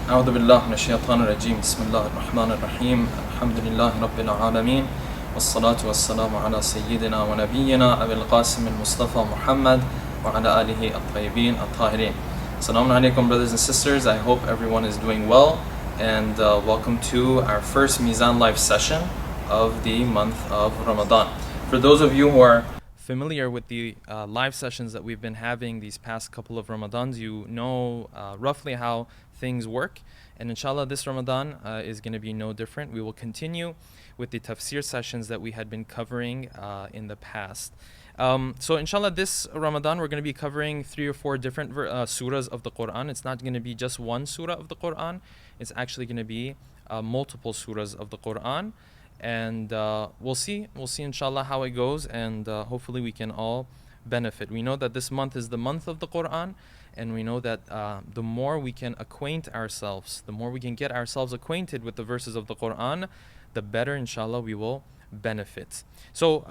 أعوذ بالله من الشيطان الرجيم بسم الله الرحمن الرحيم الحمد لله رب العالمين والصلاة والسلام على سيدنا ونبينا أبي القاسم المصطفى محمد وعلى آله الطيبين الطاهرين. Assalamu alaikum, brothers and sisters. I hope everyone is doing well, and welcome to our first Mizan Live session of the month of Ramadan. For those of you who are familiar with the live sessions that we've been having these past couple of Ramadans, you know roughly how things work, and inshallah this Ramadan is going to be no different. We will continue with the tafsir sessions that we had been covering in the past. So inshallah this Ramadan we're going to be covering 3 or 4 different surahs of the Quran. It's not going to be just one surah of the Quran. It's actually going to be multiple surahs of the Quran, and we'll see inshallah how it goes, and hopefully we can all benefit. We know that this month is the month of the Quran, and we know that the more we can acquaint ourselves, the more we can get ourselves acquainted with the verses of the Quran, the better inshallah we will benefit. So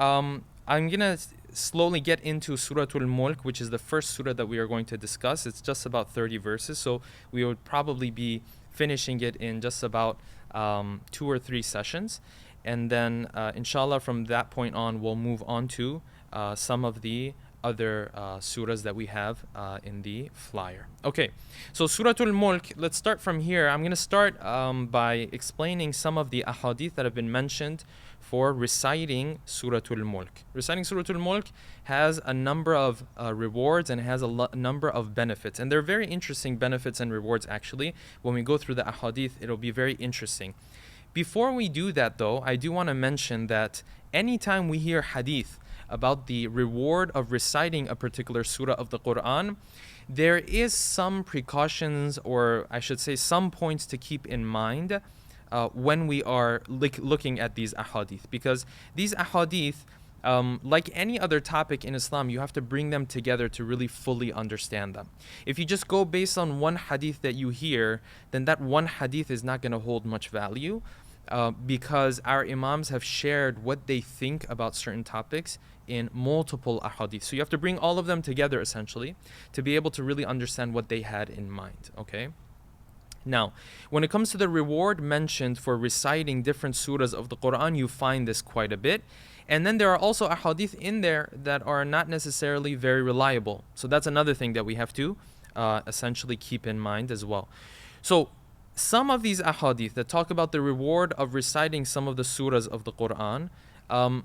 I'm gonna slowly get into Surah Mulk, which is the first surah that we are going to discuss. It's just about 30 verses, so we would probably be finishing it in just about 2 or 3 sessions, and then inshallah from that point on we'll move on to some of the other surahs that we have in the flyer. Okay, so Surah Mulk, let's start from here. I'm going to start by explaining some of the ahadith that have been mentioned for reciting Surah Mulk. Reciting Surah Mulk has a number of rewards, and it has a number of benefits, and they're very interesting benefits and rewards actually. When we go through the ahadith, it'll be very interesting. Before we do that though, I do want to mention that anytime we hear hadith about the reward of reciting a particular surah of the Quran, there is some precautions, or I should say some points to keep in mind when we are looking at these ahadith, because these ahadith, like any other topic in Islam, you have to bring them together to really fully understand them. If you just go based on one hadith that you hear, then that one hadith is not going to hold much value, because our imams have shared what they think about certain topics in multiple ahadith. So you have to bring all of them together essentially to be able to really understand what they had in mind. Okay? Now, when it comes to the reward mentioned for reciting different surahs of the Quran, you find this quite a bit. And then there are also ahadith in there that are not necessarily very reliable. So that's another thing that we have to essentially keep in mind as well. So some of these ahadith that talk about the reward of reciting some of the surahs of the Quran,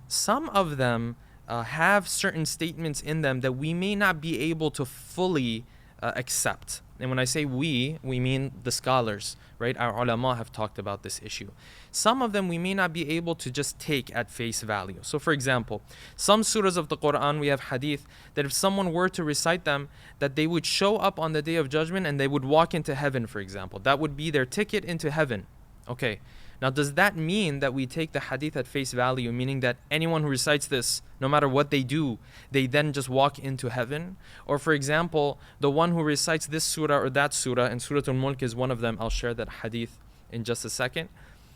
some of them have certain statements in them that we may not be able to fully accept. And when I say we mean the scholars, right? Our ulama have talked about this issue. Some of them we may not be able to just take at face value. So for example, some surahs of the Quran, we have hadith that if someone were to recite them, that they would show up on the Day of Judgment and they would walk into heaven, for example. That would be their ticket into heaven. Okay. Now, does that mean that we take the hadith at face value, meaning that anyone who recites this, no matter what they do, they then just walk into heaven? Or for example, the one who recites this surah or that surah, and Surah Mulk is one of them, I'll share that hadith in just a second.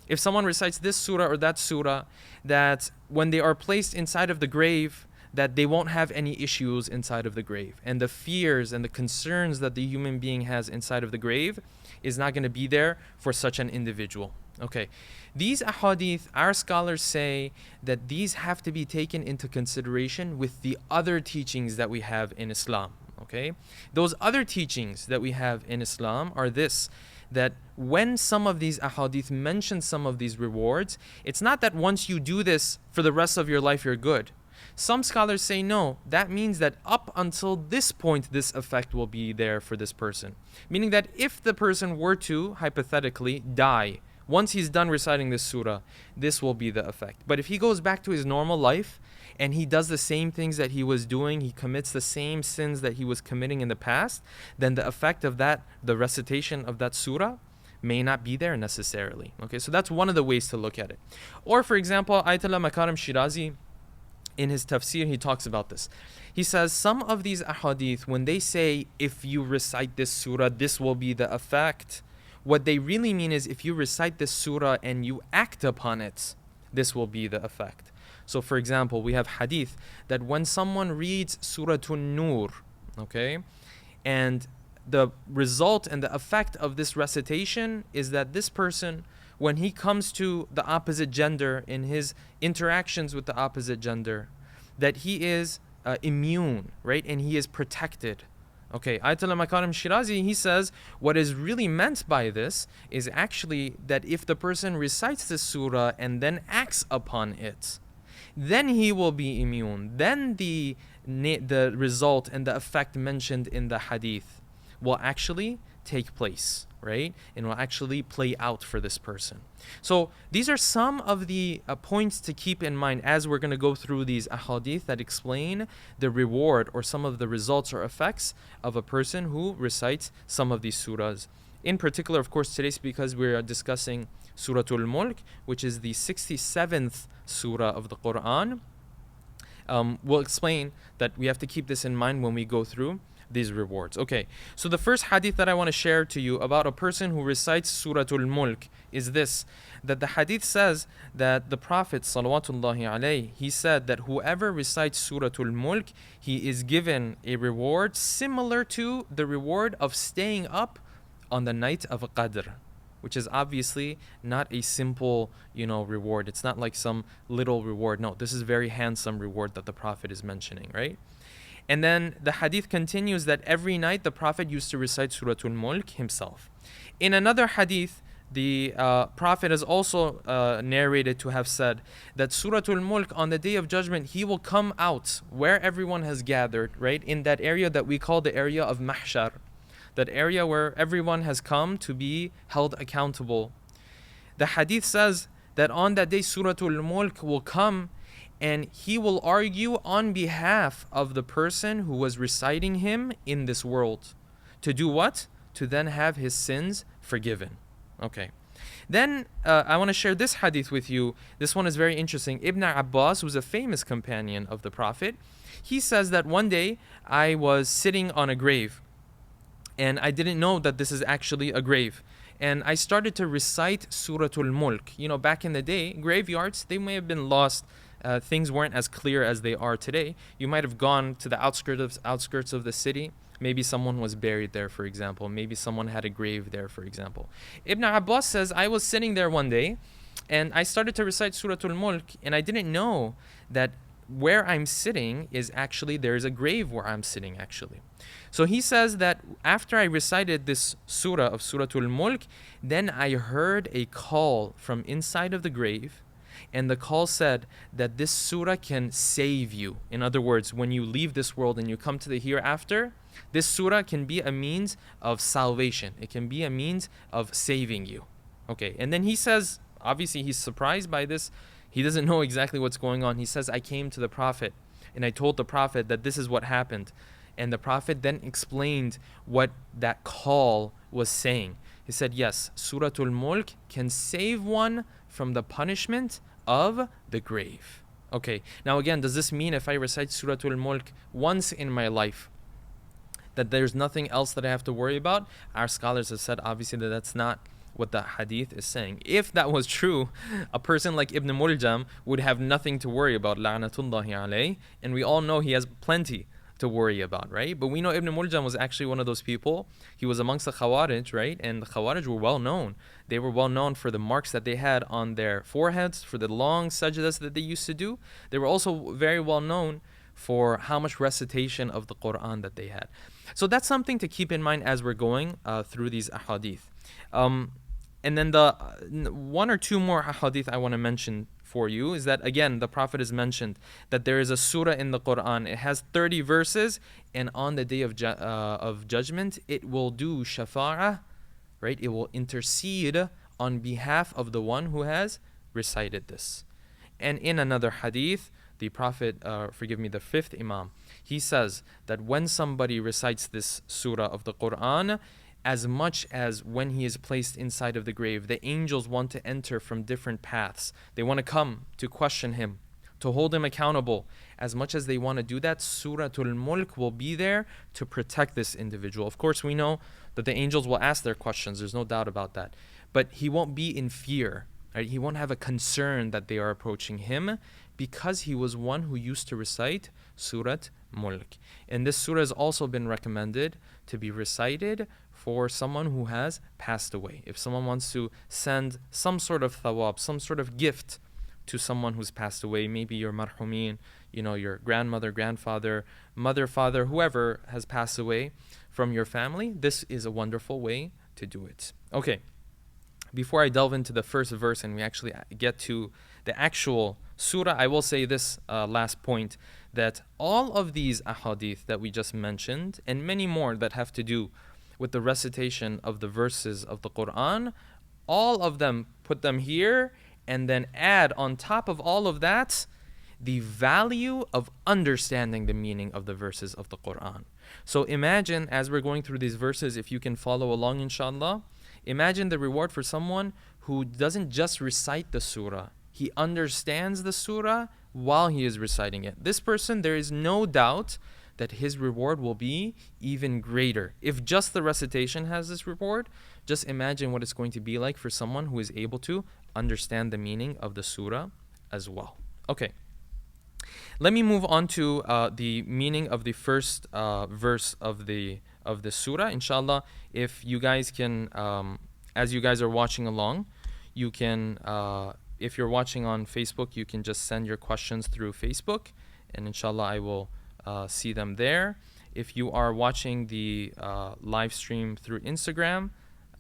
If someone recites this surah or that surah, that when they are placed inside of the grave, that they won't have any issues inside of the grave. And the fears and the concerns that the human being has inside of the grave is not going to be there for such an individual. Okay, these ahadith, our scholars say that these have to be taken into consideration with the other teachings that we have in Islam. Okay, those other teachings that we have in Islam are this, that when some of these ahadith mention some of these rewards, it's not that once you do this for the rest of your life you're good. Some scholars say no, that means that up until this point this effect will be there for this person. Meaning that if the person were to, hypothetically, die, once he's done reciting this surah, this will be the effect. But if he goes back to his normal life and he does the same things that he was doing, he commits the same sins that he was committing in the past, then the effect of that, the recitation of that surah, may not be there necessarily. Okay, so that's one of the ways to look at it. Or for example, Ayatollah Makarim Shirazi, in his tafsir, he talks about this. He says some of these ahadith, when they say if you recite this surah, this will be the effect, what they really mean is if you recite this surah and you act upon it, this will be the effect. So for example, we have hadith that when someone reads Surah An-Nur, okay, and the result and the effect of this recitation is that this person, when he comes to the opposite gender in his interactions with the opposite gender, that he is immune, right? And he is protected. Okay, Ayatollah Makarim Shirazi, he says what is really meant by this is actually that if the person recites this surah and then acts upon it, then he will be immune. Then the result and the effect mentioned in the hadith will actually take place, right? And will actually play out for this person. So these are some of the points to keep in mind as we're going to go through these ahadith that explain the reward or some of the results or effects of a person who recites some of these surahs. In particular, of course, today's because we're discussing Surah Mulk, which is the 67th surah of the Quran. We'll explain that we have to keep this in mind when we go through these rewards. Okay, so the first hadith that I want to share to you about a person who recites Surah Mulk is this, that the hadith says that the Prophet salawatullahi alayhi, he said that whoever recites Surah Mulk, he is given a reward similar to the reward of staying up on the night of Qadr, which is obviously not a simple, reward. It's not like some little reward. No, this is a very handsome reward that the Prophet is mentioning, right? And then the hadith continues that every night the Prophet used to recite Surah Mulk himself. In another hadith, the Prophet is also narrated to have said that Surah Mulk on the Day of Judgment, he will come out where everyone has gathered, right? In that area that we call the area of Mahshar, that area where everyone has come to be held accountable. The hadith says that on that day Surah Mulk will come and he will argue on behalf of the person who was reciting him in this world. To do what? To then have his sins forgiven. Okay. Then I want to share this hadith with you. This one is very interesting. Ibn Abbas, who's a famous companion of the Prophet, he says that one day I was sitting on a grave and I didn't know that this is actually a grave. And I started to recite Surah Mulk. Back in the day, graveyards, they may have been lost. Things weren't as clear as they are today. You might have gone to the outskirts of the city. Maybe someone was buried there, for example. Maybe someone had a grave there, for example. Ibn Abbas says, I was sitting there one day, and I started to recite Surah Mulk, and I didn't know that where I'm sitting is actually, there's a grave where I'm sitting, actually. So he says that after I recited this surah of Surah Mulk, then I heard a call from inside of the grave, and the call said that this surah can save you. In other words, when you leave this world and you come to the hereafter, this surah can be a means of salvation. It can be a means of saving you. Okay, and then he says, obviously he's surprised by this. He doesn't know exactly what's going on. He says, I came to the Prophet and I told the Prophet that this is what happened. And the Prophet then explained what that call was saying. He said, yes, Surah Mulk can save one from the punishment of the grave. Okay, now again, does this mean if I recite Surah Mulk once in my life, that there's nothing else that I have to worry about? Our scholars have said, obviously, that that's not what the hadith is saying. If that was true, a person like Ibn Muljam would have nothing to worry about, la'natullahi alayh, and we all know he has plenty to worry about, right? But we know Ibn Muljam was actually one of those people. He was amongst the Khawarij, right? And the Khawarij were well known. They were well known for the marks that they had on their foreheads, for the long sajdas that they used to do. They were also very well known for how much recitation of the Quran that they had. So that's something to keep in mind as we're going through these ahadith. And then the one or two more hadith I want to mention for you is that, again, the Prophet has mentioned that there is a surah in the Quran. It has 30 verses, and on the day of judgment, it will do shafa'ah, right? It will intercede on behalf of the one who has recited this. And in another hadith, the Prophet, the fifth Imam, he says that when somebody recites this surah of the Quran, as much as when he is placed inside of the grave, the angels want to enter from different paths. They want to come to question him, to hold him accountable. As much as they want to do that, Surah Mulk will be there to protect this individual. Of course, we know that the angels will ask their questions. There's no doubt about that. But he won't be in fear. Right? He won't have a concern that they are approaching him because he was one who used to recite Surah Mulk. And this surah has also been recommended to be recited for someone who has passed away. If someone wants to send some sort of thawab, some sort of gift to someone who's passed away, maybe your marhumin, your grandmother, grandfather, mother, father, whoever has passed away from your family, this is a wonderful way to do it. Okay, before I delve into the first verse and we actually get to the actual surah, I will say this last point, that all of these ahadith that we just mentioned and many more that have to do with the recitation of the verses of the Quran, all of them, put them here and then add on top of all of that the value of understanding the meaning of the verses of the Quran. So imagine, as we're going through these verses, if you can follow along inshallah, imagine the reward for someone who doesn't just recite the surah, he understands the surah while he is reciting it. This person, there is no doubt that his reward will be even greater. If just the recitation has this reward, just imagine what it's going to be like for someone who is able to understand the meaning of the surah as well. Okay. Let me move on to the meaning of the first verse of the surah. Inshallah, if you guys can, as you guys are watching along, you can, if you're watching on Facebook, you can just send your questions through Facebook, and inshallah I will see them there. If you are watching the live stream through Instagram,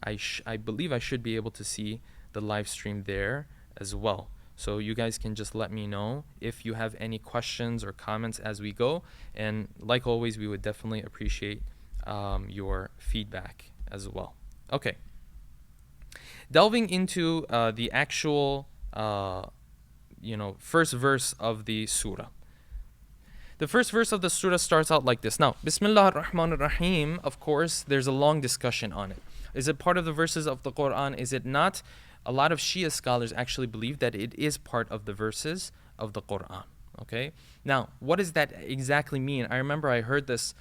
I believe I should be able to see the live stream there as well. So you guys can just let me know if you have any questions or comments as we go. And like always, we would definitely appreciate your feedback as well. Okay. Delving into the actual, first verse of the surah. The first verse of the surah starts out like this. Now, Bismillah ar-Rahman ar-Rahim, of course, there's a long discussion on it. Is it part of the verses of the Quran? Is it not? A lot of Shia scholars actually believe that it is part of the verses of the Quran. Okay? Now, what does that exactly mean? I remember I heard this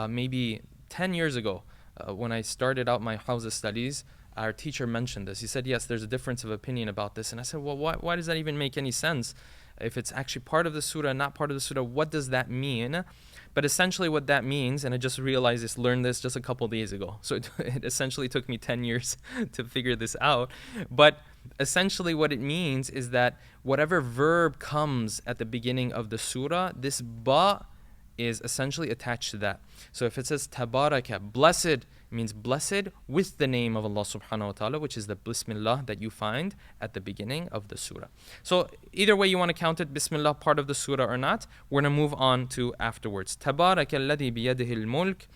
maybe 10 years ago when I started out my Hawza studies. Our teacher mentioned this. He said, yes, there's a difference of opinion about this. And I said, well, why does that even make any sense? If it's actually part of the surah, not part of the surah, what does that mean? But essentially what that means, and I just realized this, learned this just a couple days ago. So it essentially took me 10 years to figure this out. But essentially what it means is that whatever verb comes at the beginning of the surah, this ba is essentially attached to that. So if it says tabaraka, blessed, means blessed with the name of Allah subhanahu wa ta'ala, which is the Bismillah that you find at the beginning of the surah. So either way you want to count it, Bismillah part of the surah or not, we're going to move on to afterwards. Tabaraka alladhi biyadihi al-mulk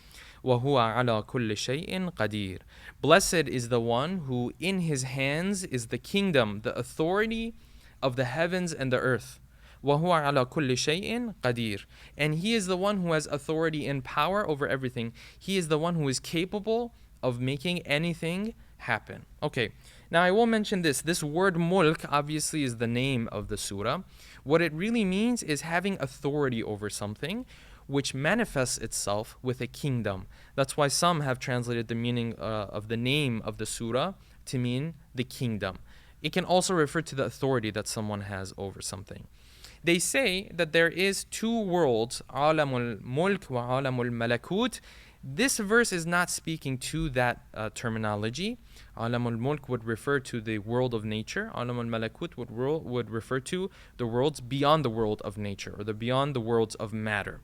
wa huwa ala kulli shay'in qadir. Blessed is the one who in his hands is the kingdom, the authority of the heavens and the earth. وَهُوَ عَلَى كُلِّ شَيْءٍ قَدِيرٌ. And he is the one who has authority and power over everything. He is the one who is capable of making anything happen. Okay, now I will mention this. This word mulk obviously is the name of the surah. What it really means is having authority over something, which manifests itself with a kingdom. That's why some have translated the meaning of the name of the surah to mean the kingdom. It can also refer to the authority that someone has over something. They say that there is two worlds, Alamul Mulk wa Alamul Malakut. This verse is not speaking to that terminology. Alamul Mulk would refer to the world of nature. Alamul Malakut would refer to the worlds beyond the world of nature, or the beyond the worlds of matter.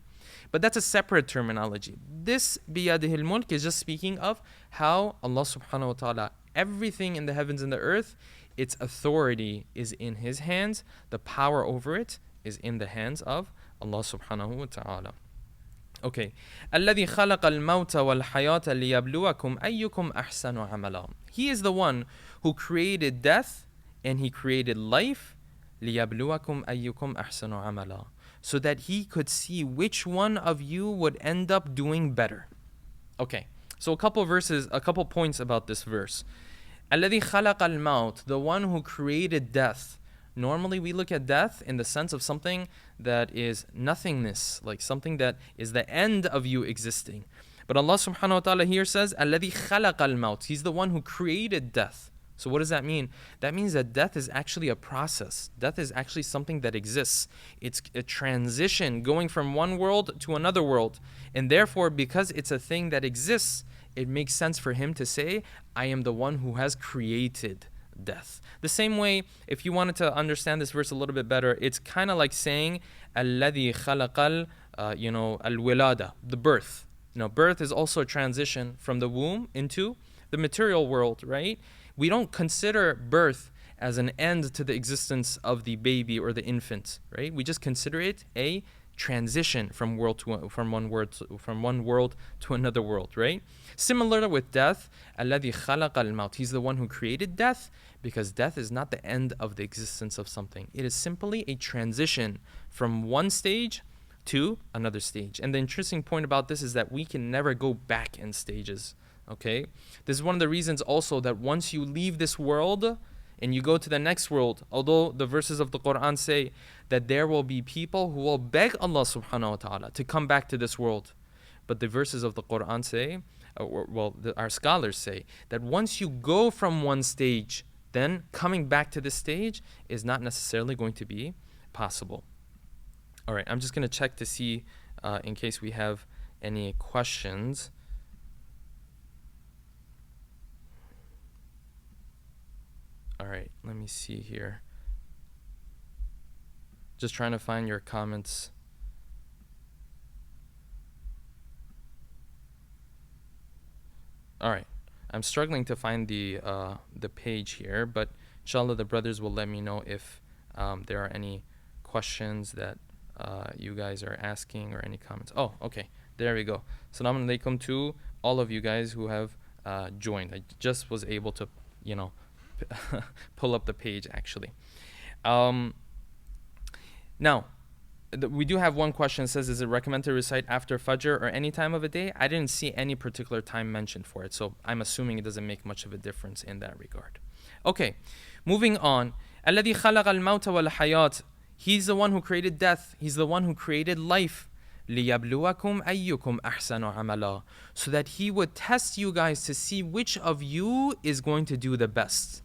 But that's a separate terminology. This biyadihil mulk is just speaking of how Allah subhanahu wa ta'ala, everything in the heavens and the earth, its authority is in his hands, the power over it is in the hands of Allah subhanahu wa ta'ala. Okay. الَّذِي خَلَقَ الْمَوْتَ وَالْحَيَاةَ لِيَبْلُوَكُمْ أَيُّكُمْ أَحْسَنُ عَمَلًا. He is the one who created death and he created life, لِيَبْلُوَكُمْ أَيُّكُمْ أَحْسَنُ عَمَلًا, so that he could see which one of you would end up doing better. Okay. So a couple points about this verse. الَّذِي خَلَقَ الْمَوْتَ, the one who created death. Normally we look at death in the sense of something that is nothingness, like something that is the end of you existing. But Allah subhanahu wa ta'ala here says, الَّذِي خَلَقَ الْمَوْتَ, he's the one who created death. So what does that mean? That means that death is actually a process. Death is actually something that exists. It's a transition going from one world to another world. And therefore, because it's a thing that exists, it makes sense for him to say, I am the one who has created death. The same way, if you wanted to understand this verse a little bit better, it's kind of like saying, الَّذِي خَلَقَ الْوِلَادَةِ, the birth. Birth is also a transition from the womb into the material world, right? We don't consider birth as an end to the existence of the baby or the infant, right? We just consider it a transition from one world to another world, right? Similar with death, الَّذِي خَلَقَ الْمَوْتِ, he's the one who created death, because death is not the end of the existence of something. It is simply a transition from one stage to another stage. And the interesting point about this is that we can never go back in stages. Okay? This is one of the reasons also that once you leave this world and you go to the next world, although the verses of the Quran say that there will be people who will beg Allah subhanahu wa ta'ala to come back to this world. But the verses of the Quran say, our scholars say, that once you go from one stage, then coming back to this stage is not necessarily going to be possible. All right, I'm just going to check to see in case we have any questions. All right, let me see here. Just trying to find your comments. All right, I'm struggling to find the page here, but inshallah the brothers will let me know if there are any questions that you guys are asking or any comments. Oh, okay, there we go. Assalamu alaikum to all of you guys who have joined. I just was able to, pull up the page actually. Now, we do have one question that says, is it recommended to recite after Fajr or any time of a day? I didn't see any particular time mentioned for it, so I'm assuming it doesn't make much of a difference in that regard. Okay, moving on. الَّذِي خَلَقَ الْمَوْتَ وَالْحَيَاةَ, he's the one who created death. He's the one who created life. لِيَبْلُوَكُمْ أَيُّكُمْ أَحْسَنُ عَمَلًا, so that he would test you guys to see which of you is going to do the best.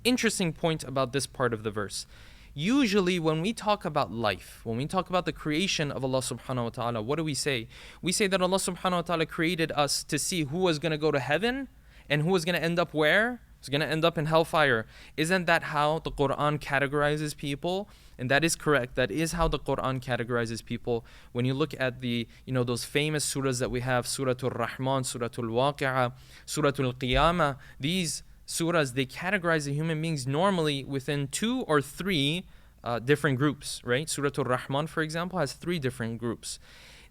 Interesting point about this part of the verse. Usually when we talk about life, when we talk about the creation of Allah subhanahu wa ta'ala, what do we say? We say that Allah subhanahu wa ta'ala created us to see who was going to go to heaven and who was going to end up where? Who's going to end up in hellfire. Isn't that how the Quran categorizes people? And that is correct. That is how the Quran categorizes people. When you look at the, those famous surahs that we have, Surah Al-Rahman, Surah Al-Waqi'ah, Surah Al-Qiyamah, these surahs, they categorize the human beings normally within 2 or 3 different groups, right? Surah Al-Rahman, for example, has 3 different groups.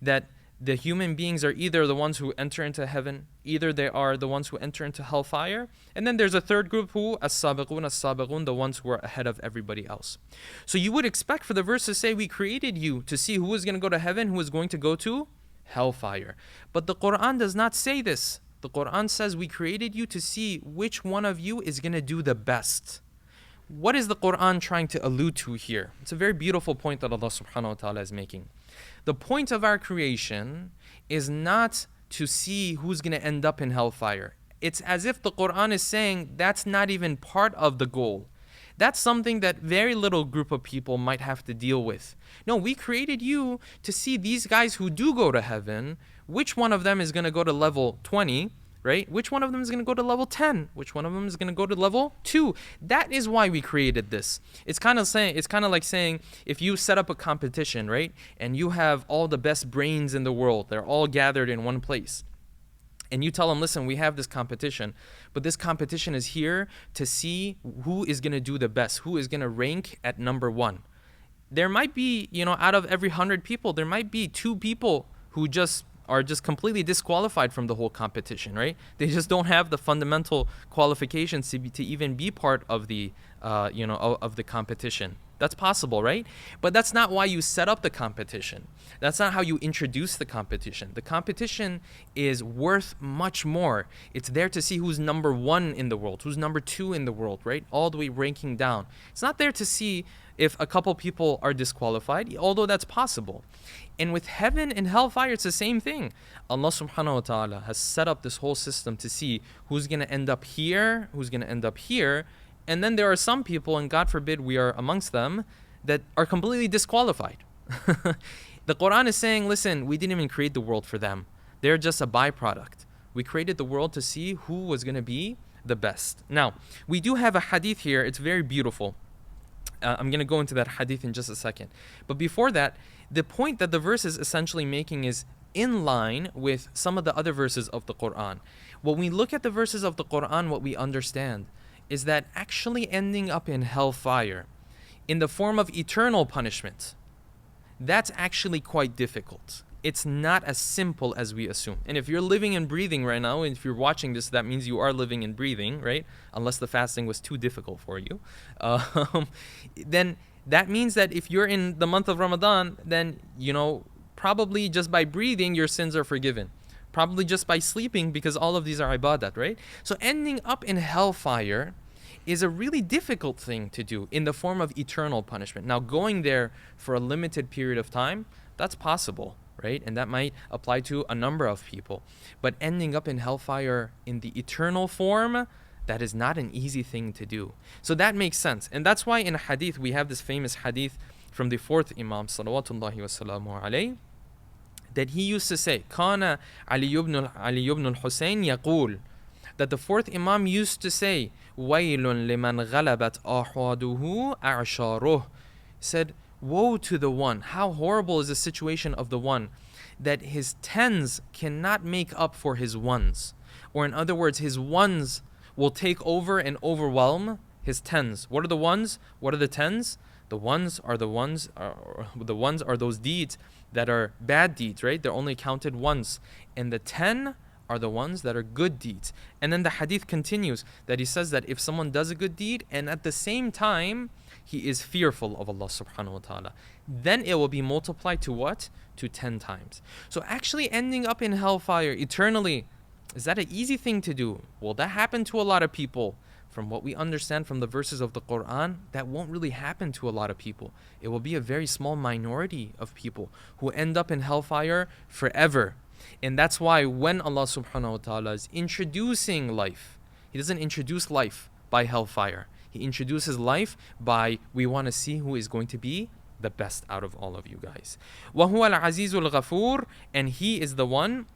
That the human beings are either the ones who enter into heaven, either they are the ones who enter into hellfire, and then there's a third group who, as-sabiqun, the ones who are ahead of everybody else. So you would expect for the verse to say, we created you to see who is going to go to heaven, who is going to go to hellfire. But the Quran does not say this. The Quran says we created you to see which one of you is going to do the best. What is the Quran trying to allude to here? It's a very beautiful point that Allah subhanahu wa ta'ala is making. The point of our creation is not to see who's going to end up in hellfire. It's as if the Quran is saying that's not even part of the goal. That's something that very little group of people might have to deal with. No, we created you to see these guys who do go to heaven, which one of them is going to go to level 20, right? Which one of them is going to go to level 10? Which one of them is going to go to level 2? That is why we created this. It's kind of like saying if you set up a competition, right? And you have all the best brains in the world. They're all gathered in one place. And you tell them, listen, we have this competition, but this competition is here to see who is going to do the best, who is going to rank at number 1. There might be, out of every 100 people, there might be 2 people who are just completely disqualified from the whole competition, right? They just don't have the fundamental qualifications to even be part of the, of the competition. That's possible, right? But that's not why you set up the competition. That's not how you introduce the competition. The competition is worth much more. It's there to see who's number 1 in the world, who's number 2 in the world, right? All the way ranking down. It's not there to see if a couple people are disqualified, although that's possible. And with heaven and hellfire, it's the same thing. Allah subhanahu wa ta'ala has set up this whole system to see who's going to end up here, who's going to end up here. And then there are some people, and God forbid we are amongst them, that are completely disqualified. The Quran is saying, listen, we didn't even create the world for them. They're just a byproduct. We created the world to see who was going to be the best. Now, we do have a hadith here. It's very beautiful. I'm going to go into that hadith in just a second. But before that, the point that the verse is essentially making is in line with some of the other verses of the Quran. When we look at the verses of the Quran, what we understand is that actually ending up in hellfire in the form of eternal punishment, that's actually quite difficult. It's not as simple as we assume. And if you're living and breathing right now, and if you're watching this, that means you are living and breathing, right? Unless the fasting was too difficult for you. Then that means that if you're in the month of Ramadan, then, probably just by breathing, your sins are forgiven. Probably just by sleeping, because all of these are ibadat, right? So ending up in hellfire is a really difficult thing to do in the form of eternal punishment. Now, going there for a limited period of time, that's possible, right? And that might apply to a number of people. But ending up in hellfire in the eternal form, that is not an easy thing to do. So that makes sense. And that's why in a hadith, we have this famous hadith from the 4th Imam, salawatullahi wa salamu alayhi, that he used to say, Kana Ali ibn al-Husayn yaqul, that the 4th Imam used to say, Waylun liman ghalabat ahwaduhu a'sharuh. Said, woe to the one, how horrible is the situation of the one that his tens cannot make up for his ones. Or in other words, his ones will take over and overwhelm his tens. What are the ones? What are the tens? The ones are those deeds that are bad deeds, right? They're only counted once. And the 10 are the ones that are good deeds. And then the hadith continues that he says that if someone does a good deed and at the same time he is fearful of Allah subhanahu wa ta'ala, then it will be multiplied to what? To 10 times. So actually ending up in hellfire eternally, is that an easy thing to do? Will that happen to a lot of people? From what we understand from the verses of the Quran, that won't really happen to a lot of people. It will be a very small minority of people who end up in hellfire forever. And that's why when Allah subhanahu wa ta'ala is introducing life, He doesn't introduce life by hellfire. He introduces life by, we want to see who is going to be the best out of all of you guys. وَهُوَ الْعَزِيزُ الْغَفُورُ, and He is the one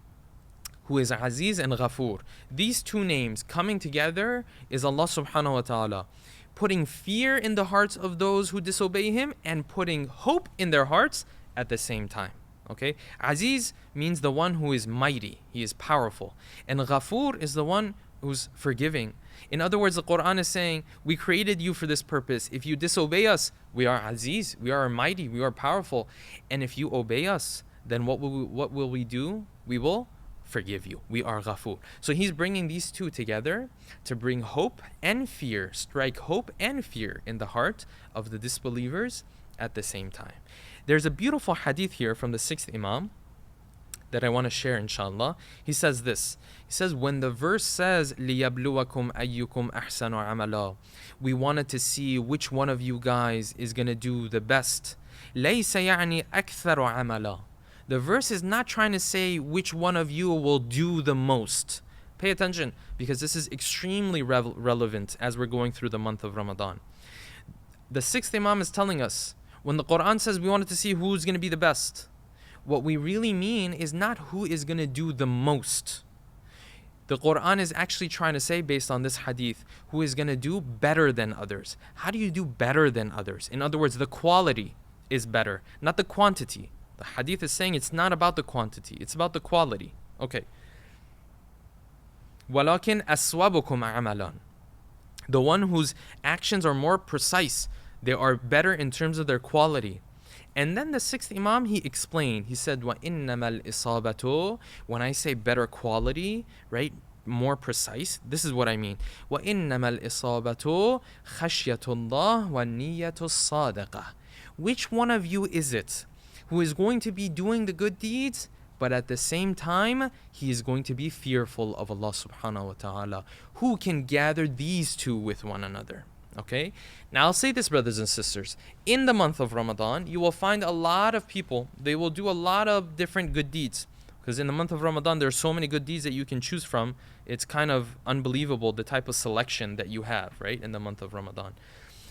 who is Aziz and Ghafur. These two names coming together is Allah subhanahu wa ta'ala putting fear in the hearts of those who disobey Him and putting hope in their hearts at the same time. Okay? Aziz means the one who is mighty, He is powerful. And Ghafur is the one who's forgiving. In other words, the Quran is saying, we created you for this purpose. If you disobey us, we are Aziz, we are mighty, we are powerful. And if you obey us, then what will we do? We will forgive you. We are Ghafur. So He's bringing these two together to bring hope and fear, strike hope and fear in the heart of the disbelievers at the same time. There's a beautiful hadith here from the 6th Imam that I want to share, inshallah. He says this. He says, when the verse says, لِيَبْلُوَكُمْ أَيُّكُمْ أَحْسَنُ عَمَلًا, we wanted to see which one of you guys is going to do the best. لَيْسَ يَعْنِي أَكْثَرُ عَمَلًا. The verse is not trying to say which one of you will do the most. Pay attention, because this is extremely relevant as we're going through the month of Ramadan. The 6th Imam is telling us, when the Quran says we wanted to see who's going to be the best, what we really mean is not who is going to do the most. The Quran is actually trying to say, based on this hadith, who is going to do better than others. How do you do better than others? In other words, the quality is better, not the quantity. The hadith is saying it's not about the quantity, it's about the quality. Okay. وَلَكِنْ أَسْوَبُكُمْ عَمَلًا. The one whose actions are more precise, they are better in terms of their quality. And then the 6th Imam, he explained, he said, وَإِنَّمَا الْإِصَابَةُ, when I say better quality, right, more precise, this is what I mean. وَإِنَّمَا الْإِصَابَةُ خَشْيَةُ اللَّهِ وَالنِّيَّةُ الصَّادِقَةِ. Which one of you is it who is going to be doing the good deeds, but at the same time, he is going to be fearful of Allah subhanahu wa ta'ala? Who can gather these two with one another? Okay? Now I'll say this, brothers and sisters. In the month of Ramadan, you will find a lot of people, they will do a lot of different good deeds. Because in the month of Ramadan, there are so many good deeds that you can choose from. It's kind of unbelievable the type of selection that you have, right, in the month of Ramadan.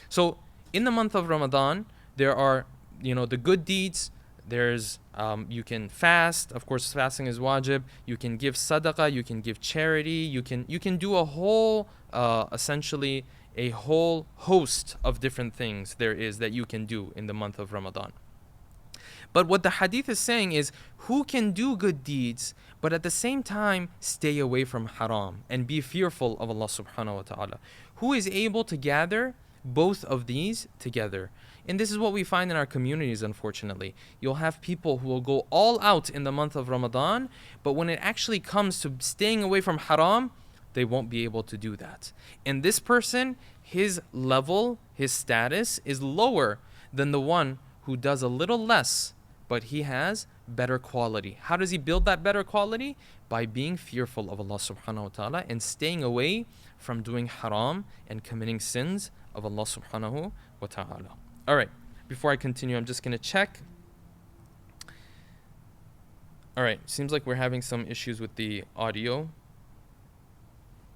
So in the month of Ramadan, there are, the good deeds. There's, you can fast. Of course, fasting is wajib. You can give sadaqah. You can give charity. You can do a whole, essentially, a whole host of different things there is that you can do in the month of Ramadan. But what the hadith is saying is, who can do good deeds, but at the same time stay away from haram and be fearful of Allah subhanahu wa ta'ala? Who is able to gather both of these together? And this is what we find in our communities, unfortunately. You'll have people who will go all out in the month of Ramadan, but when it actually comes to staying away from haram, they won't be able to do that. And this person, his level, his status is lower than the one who does a little less, but he has better quality. How does he build that better quality? By being fearful of Allah subhanahu wa ta'ala and staying away from doing haram and committing sins of Allah subhanahu wa ta'ala. All right, before I continue, I'm just going to check. All right, seems like we're having some issues with the audio.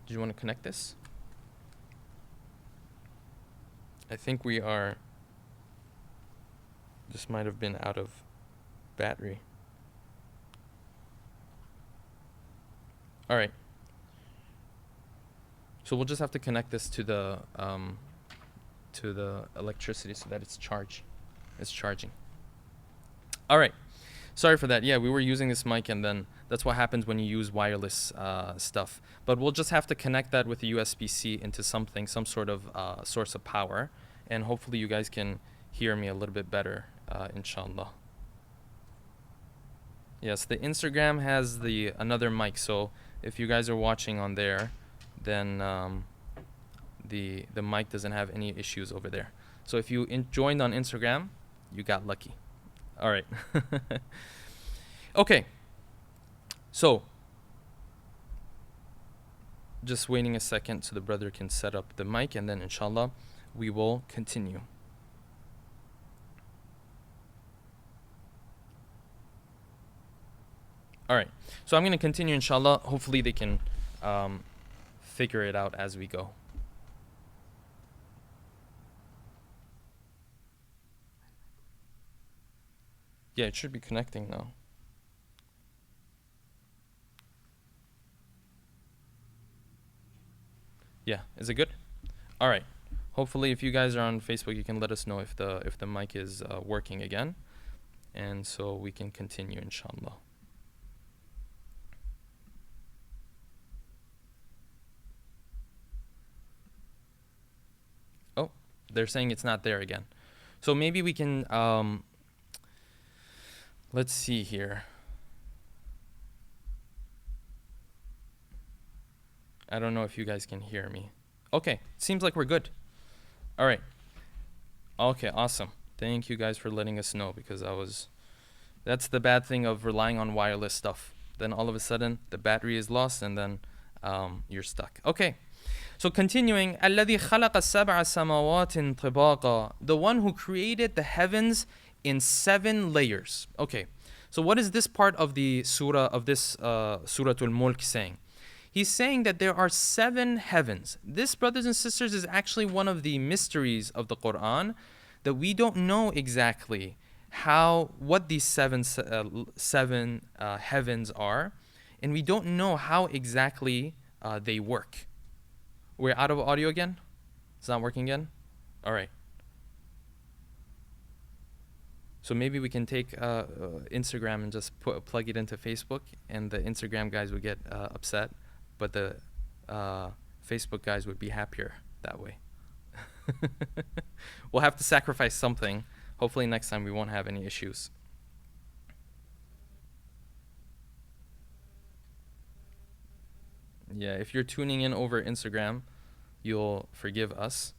Do you want to connect this? I think we are... This might have been out of battery. All right. So we'll just have to connect this to the electricity so that it's charging. All right. Sorry for that. Yeah, we were using this mic, and then that's what happens when you use wireless stuff. But we'll just have to connect that with a USB-C into some sort of source of power, and hopefully you guys can hear me a little bit better, inshallah. Yes, the Instagram has another mic, so if you guys are watching on there, then the mic doesn't have any issues over there. So if you joined on Instagram, you got lucky. All right. Okay. So just waiting a second so the brother can set up the mic, and then inshallah we will continue. All right, so I'm going to continue, inshallah. Hopefully they can figure it out as we go. Yeah, it should be connecting now. Yeah, is it good? All right. Hopefully, if you guys are on Facebook, you can let us know if the mic is working again, and so we can continue, inshallah. Oh, they're saying it's not there again. So maybe we can, let's see here. I don't know if you guys can hear me. Okay, seems like we're good. All right. Okay, awesome. Thank you guys for letting us know, because that's the bad thing of relying on wireless stuff. Then all of a sudden the battery is lost, and then you're stuck. Okay. So continuing, الَّذِي خَلَقَ السَّبْعَ سَمَاوَاتٍ طِبَاقًا, the one who created the heavens in 7 layers. Okay, so what is this part of the surah, of this Surah Mulk saying? He's saying that there are 7 heavens. This, brothers and sisters, is actually one of the mysteries of the Quran, that we don't know exactly what these seven heavens are, and we don't know how exactly they work. We're out of audio again? It's not working again? All right. So maybe we can take Instagram and just plug it into Facebook, and the Instagram guys would get upset, but the Facebook guys would be happier that way. We'll have to sacrifice something. Hopefully next time we won't have any issues. Yeah, if you're tuning in over Instagram, you'll forgive us.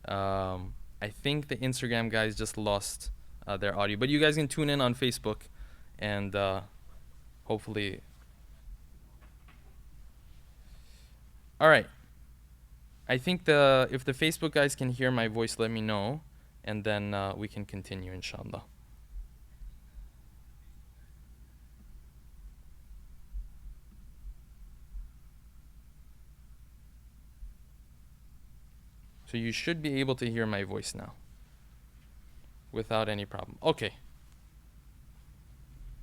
I think the Instagram guys just lost their audio, but you guys can tune in on Facebook, and hopefully. All right. I think if the Facebook guys can hear my voice, let me know, and then we can continue, inshallah. So you should be able to hear my voice now without any problem. Okay.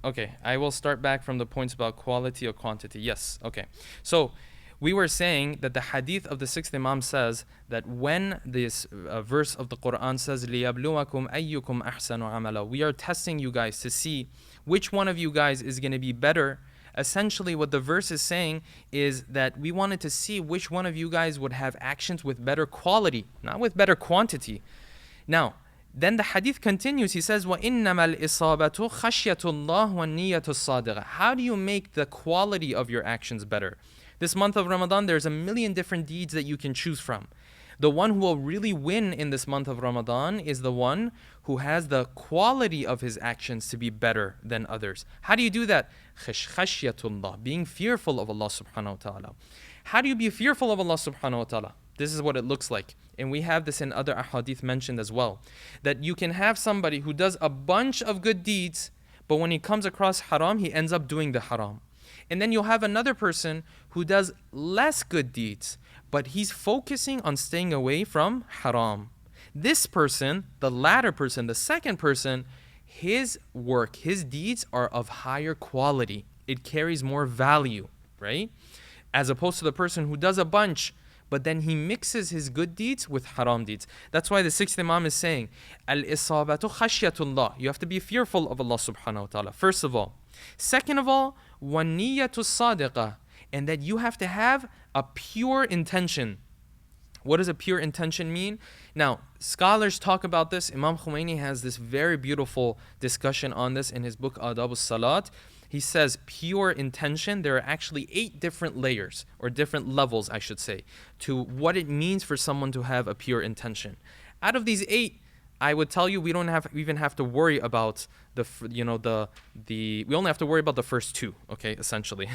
Okay, I will start back from the points about quality or quantity. Yes, okay. So we were saying that the hadith of the sixth Imam says that when this verse of the Quran says, لِيَبْلُوَكُمْ أَيُّكُمْ أَحْسَنُ عَمَلًا, we are testing you guys to see which one of you guys is going to be better. Essentially, what the verse is saying is that we wanted to see which one of you guys would have actions with better quality, not with better quantity. Now, then the hadith continues. He says, وَإِنَّمَا الْإِصَابَةُ خَشْيَةُ اللَّهِ وَالنِّيَّةُ الصَّادِقَةُ. How do you make the quality of your actions better? This month of Ramadan, there's a million different deeds that you can choose from. The one who will really win in this month of Ramadan is the one who has the quality of his actions to be better than others. How do you do that? Khashyatullah, being fearful of Allah subhanahu wa ta'ala. How do you be fearful of Allah subhanahu wa ta'ala? This is what it looks like. And we have this in other ahadith mentioned as well. That you can have somebody who does a bunch of good deeds, but when he comes across haram, he ends up doing the haram. And then you'll have another person who does less good deeds, but he's focusing on staying away from haram. This person, the latter person, the second person, his work, his deeds are of higher quality. It carries more value, right? As opposed to the person who does a bunch, but then he mixes his good deeds with haram deeds. That's why the sixth Imam is saying, Al-isabatu khashyatullah. You have to be fearful of Allah subhanahu wa ta'ala, first of all. Second of all, وَالنِّيَّةُ الصَّادِقَةُ, and that you have to have a pure intention. What does a pure intention mean? Now, scholars talk about this. Imam Khomeini has this very beautiful discussion on this in his book Adab al-Salat. He says pure intention, there are actually 8 different layers, or different levels, I should say, to what it means for someone to have a pure intention. Out of these 8, I would tell you we don't even have to worry about we only have to worry about the first 2, okay, essentially.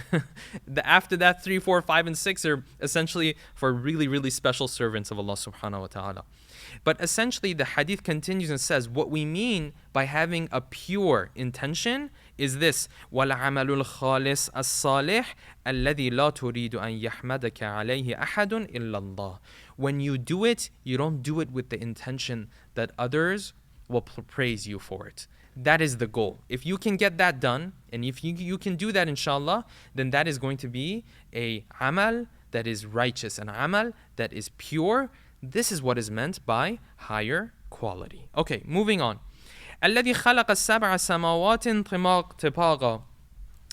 After that, 3, 4, 5, and 6 are essentially for really, really special servants of Allah subhanahu wa ta'ala. But essentially, the hadith continues and says, what we mean by having a pure intention is this: وَالْعَمَلُ الْخَالِص الصَّالِحِ الَّذِي لَا تُرِيدُ أَن يَحْمَدَكَ عَلَيْهِ أَحَدٌ إِلَّا اللَّهِ. When you do it, you don't do it with the intention that others will praise you for it. That is the goal. If you can get that done, and if you can do that, inshallah, then that is going to be a amal that is righteous, an amal that is pure. This is what is meant by higher quality. Okay, moving on. الذي خلق السبع سماوات طباقا.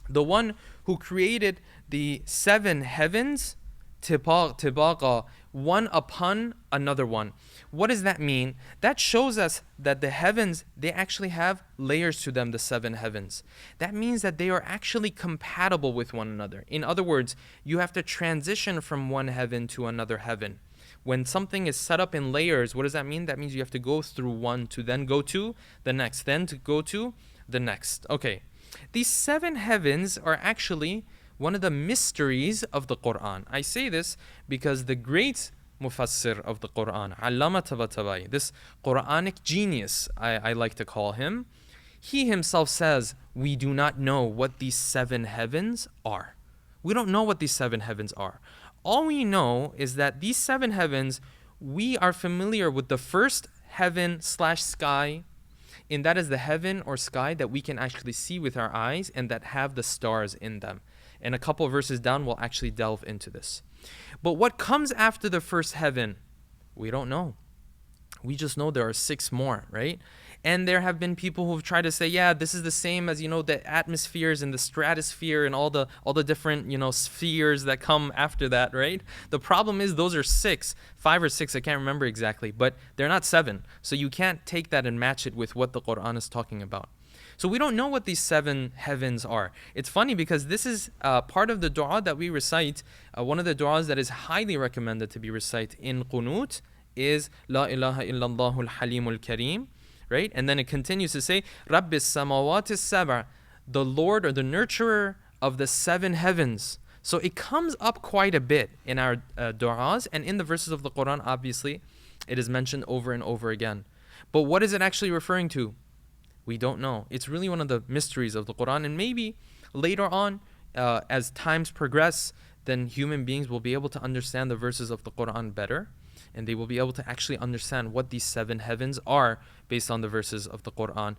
The one who created the 7 heavens طباقا, one upon another one. What does that mean? That shows us that the heavens, they actually have layers to them, the 7 heavens. That means that they are actually compatible with one another. In other words, you have to transition from one heaven to another heaven. When something is set up in layers, what does that mean? That means you have to go through one to then go to the next, then to go to the next. Okay. These 7 heavens are actually one of the mysteries of the Quran. I say this because the great mufassir of the Quran, Allama Tabatabai, this Quranic genius, I like to call him, he himself says, we do not know what these 7 heavens are. We don't know what these 7 heavens are. All we know is that these 7 heavens, we are familiar with the first heaven / sky, and that is the heaven or sky that we can actually see with our eyes and that have the stars in them. And a couple of verses down, we'll actually delve into this. But what comes after the first heaven, we don't know. We just know there are 6 more, right? And there have been people who've tried to say, yeah, this is the same as, the atmospheres and the stratosphere and all the different, spheres that come after that, right? The problem is those are 6, 5 or 6, I can't remember exactly, but they're not 7. So you can't take that and match it with what the Quran is talking about. So we don't know what these 7 heavens are. It's funny because this is part of the dua that we recite. One of the duas that is highly recommended to be recited in qunut is La ilaha illallah al-halimul kareem, right? And then it continues to say, Rabbis samawati sab'a, the Lord or the nurturer of the 7 heavens. So it comes up quite a bit in our du'as, and in the verses of the Quran, obviously, it is mentioned over and over again. But what is it actually referring to? We don't know. It's really one of the mysteries of the Quran, and maybe later on, as times progress, then human beings will be able to understand the verses of the Quran better, and they will be able to actually understand what these 7 heavens are based on the verses of the Quran.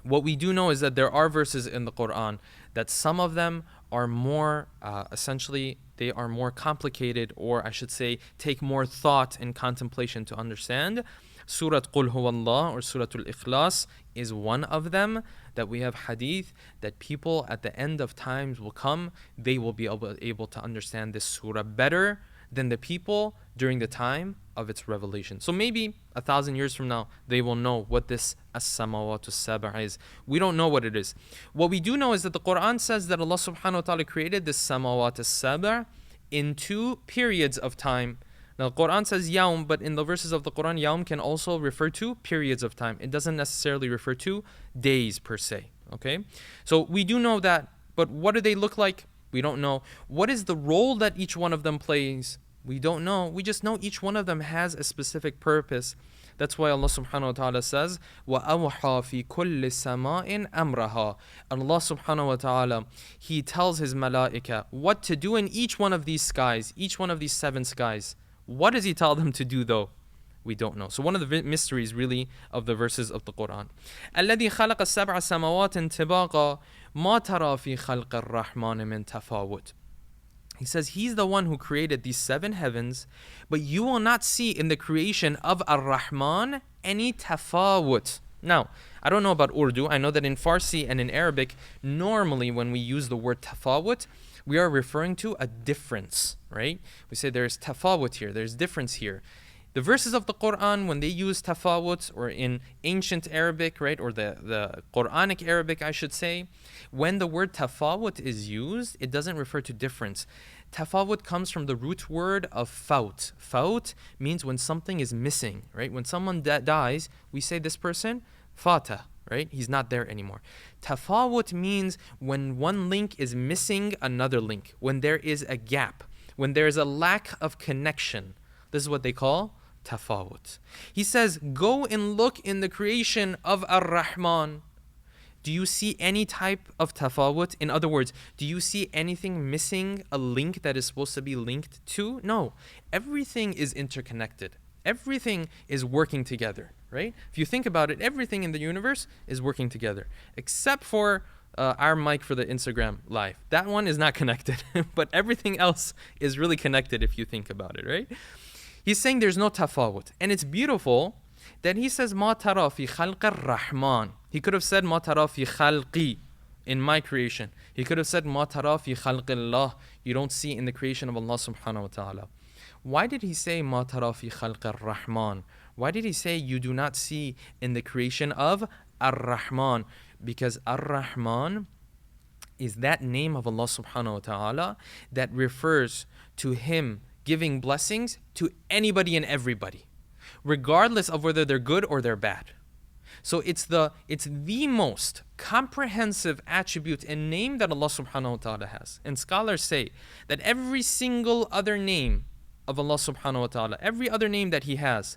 What we do know is that there are verses in the Quran that some of them are more, essentially, they are more complicated, or I should say, take more thought and contemplation to understand. Surah Qul Huwallah or Surah Al-Ikhlas is one of them, that we have hadith that people at the end of times will come, they will be able to understand this surah better than the people during the time of its revelation. So maybe 1,000 years from now, they will know what this as-samawatu sab'a is. We don't know what it is. What we do know is that the Quran says that Allah subhanahu wa ta'ala created this samawatu sab'a in 2 periods of time. Now the Quran says yawm, but in the verses of the Quran, yawm can also refer to periods of time. It doesn't necessarily refer to days per se. Okay? So we do know that, but what do they look like? We don't know. What is the role that each one of them plays? We don't know. We just know each one of them has a specific purpose. That's why Allah subhanahu wa ta'ala says, وَأَوْحَى فِي كُلِّ سَمَاءٍ أَمْرَهَا. And Allah subhanahu wa ta'ala, He tells His malaika what to do in each one of these skies, each one of these 7 skies. What does He tell them to do though? We don't know. So one of the mysteries really of the verses of the Quran. الَّذِي خَلَقَ السَّبْعَ سَمَوَاتٍ تِبَاقًا مَا تَرَى فِي خَلْقِ الرَّحْمَنِ مِنْ تَفَاوُتٍ. He says He's the one who created these 7 heavens, but you will not see in the creation of Ar-Rahman any tafawut. Now, I don't know about Urdu. I know that in Farsi and in Arabic, normally when we use the word tafawut, we are referring to a difference, right? We say there's tafawut here, there's difference here. The verses of the Quran, when they use tafawut, or in ancient Arabic, right, or the Quranic Arabic, I should say, when the word tafawut is used, it doesn't refer to difference. Tafawut comes from the root word of faut. Faut means when something is missing, right? When someone dies, we say this person, fata, right? He's not there anymore. Tafawut means when one link is missing another link, when there is a gap, when there is a lack of connection. This is what they call tafawut. He says, go and look in the creation of Ar-Rahman. Do you see any type of tafawut? In other words, do you see anything missing a link that is supposed to be linked to? No. Everything is interconnected. Everything is working together, right? If you think about it, everything in the universe is working together, except for our mic for the Instagram live. That one is not connected, but everything else is really connected if you think about it, right? He's saying there's no tafawut. And it's beautiful that he says, مَا تَرَى فِي خَلْقِ الرَّحْمَنِ. He could have said, مَا تَرَى فِي خَلْقِي, in my creation. He could have said, مَا تَرَى فِي خَلْقِ اللَّهِ. You don't see in the creation of Allah subhanahu wa ta'ala. Why did he say, مَا تَرَى فِي خَلْقِ الرَّحْمَنِ? Why did he say, you do not see in the creation of Ar-Rahman? Because Ar-Rahman is that name of Allah subhanahu wa ta'ala that refers to Him giving blessings to anybody and everybody, regardless of whether they're good or they're bad. So it's the most comprehensive attribute and name that Allah subhanahu wa ta'ala has. And scholars say that every single other name of Allah subhanahu wa ta'ala, every other name that He has,